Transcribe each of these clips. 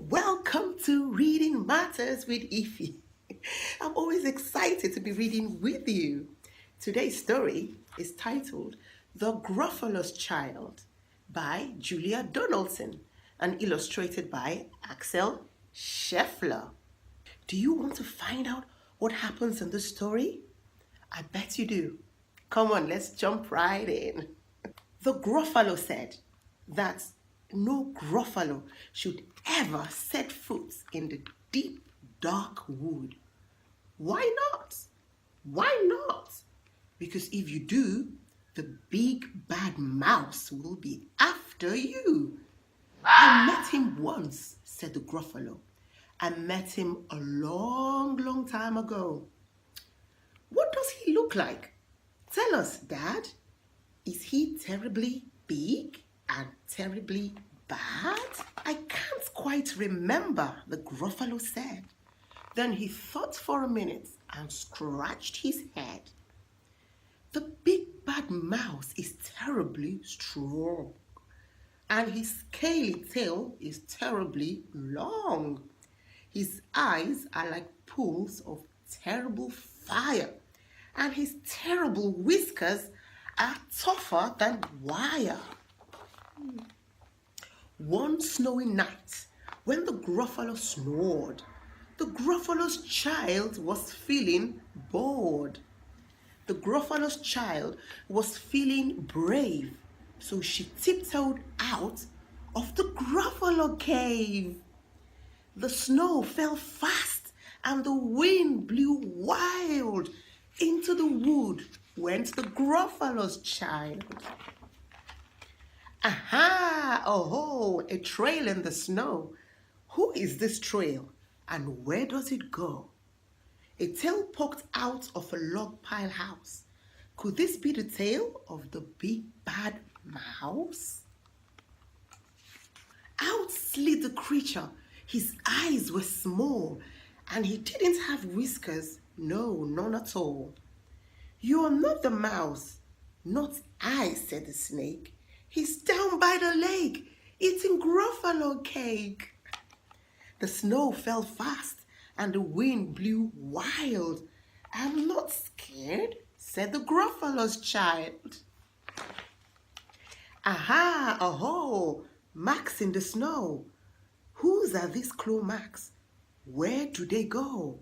Welcome to Reading Matters with Iffy. I'm always excited to be reading with you. Today's story is titled The Gruffalo's Child by Julia Donaldson and illustrated by Axel Scheffler. Do you want to find out what happens in the story? I bet you do. Come on, let's jump right in. The Gruffalo said that no Gruffalo should ever set foot in the deep, dark wood. Why not? Why not? Because if you do, the big bad mouse will be after you. I met him once, said the Gruffalo. I met him a long, long time ago. What does he look like? Tell us, Dad. Is he terribly big and terribly bad? I can't quite remember, the Gruffalo said. Then he thought for a minute and scratched his head. The big bad mouse is terribly strong, and his scaly tail is terribly long. His eyes are like pools of terrible fire, and his terrible whiskers are tougher than wire. One snowy night, when the Gruffalo snored, the Gruffalo's child was feeling bored. The Gruffalo's child was feeling brave, so she tiptoed out of the Gruffalo cave. The snow fell fast and the wind blew wild. Into the wood went the Gruffalo's child. Aha! Oh, a trail in the snow. Who is this trail and where does it go? A tail poked out of a log pile house. Could this be the tail of the big bad mouse? Out slid the creature. His eyes were small and he didn't have whiskers. No, none at all. You are not the mouse. Not I, said the snake. He's down by the lake, eating Gruffalo cake. The snow fell fast and the wind blew wild. I'm not scared, said the Gruffalo's child. Aha, oh, marks in the snow. Whose are these claw marks? Where do they go?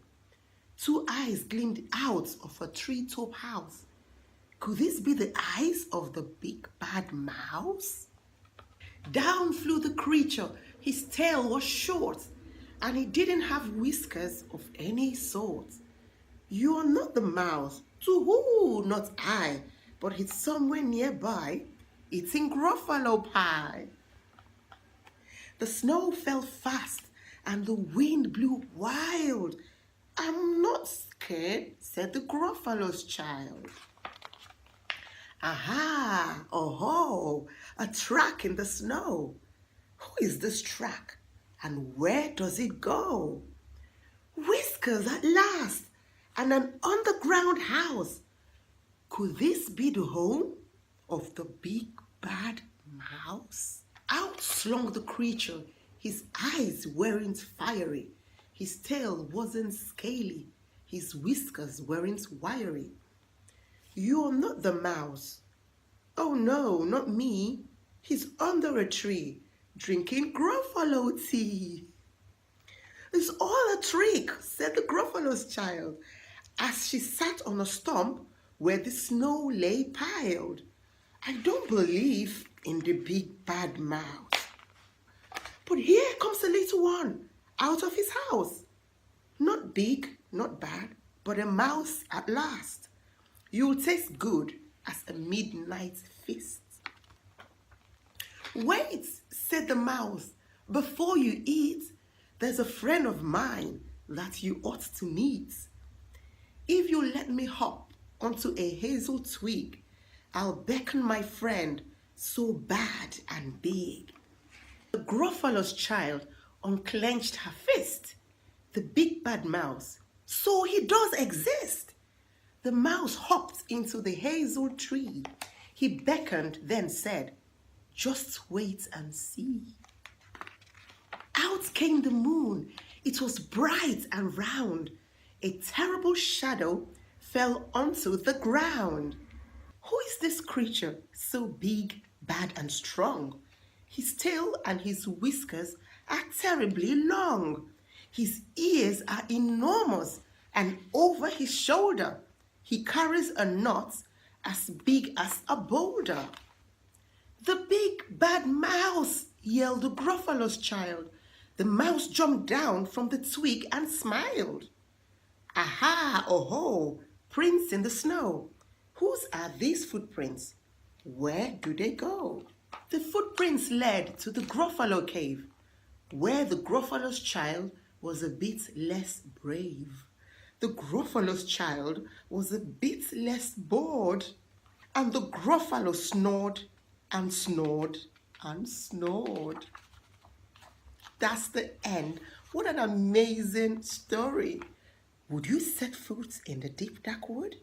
Two eyes gleamed out of a tree-top house. Could this be the eyes of the big bad mouse? Down flew the creature. His tail was short and he didn't have whiskers of any sort. You are not the mouse. To who? Not I, but he's somewhere nearby, eating Gruffalo pie. The snow fell fast and the wind blew wild. I'm not scared, said the Gruffalo's child. Aha, oh, a track in the snow. Who is this track and where does it go? Whiskers at last and an underground house. Could this be the home of the big bad mouse? Out slunk the creature. His eyes weren't fiery. His tail wasn't scaly. His whiskers weren't wiry. You're not the mouse. Oh no, not me. He's under a tree, drinking Gruffalo tea. It's all a trick, said the Gruffalo's child, as she sat on a stump where the snow lay piled. I don't believe in the big bad mouse. But here comes the little one out of his house. Not big, not bad, but a mouse at last. You'll taste good as a midnight feast. Wait, said the mouse, before you eat, there's a friend of mine that you ought to meet. If you let me hop onto a hazel twig, I'll beckon my friend so bad and big. The Gruffalo's child unclenched her fist. The big bad mouse, so he does exist. The mouse hopped into the hazel tree. He beckoned, then said, just wait and see. Out came the moon. It was bright and round. A terrible shadow fell onto the ground. Who is this creature so big, bad, and strong? His tail and his whiskers are terribly long. His ears are enormous, and over his shoulder he carries a nut as big as a boulder. The big bad mouse, yelled the Gruffalo's child. The mouse jumped down from the twig and smiled. Aha, oh ho, prints in the snow. Whose are these footprints? Where do they go? The footprints led to the Gruffalo cave, where the Gruffalo's child was a bit less brave. The Gruffalo's child was a bit less bored, and the Gruffalo snored and snored and snored. That's the end. What an amazing story. Would you set foot in the deep dark wood?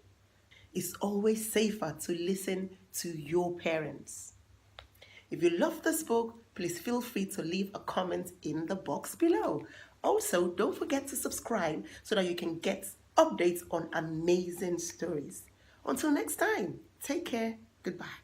It's always safer to listen to your parents. If you love this book, please feel free to leave a comment in the box below. Also, don't forget to subscribe so that you can get updates on amazing stories. Until next time, take care. Goodbye.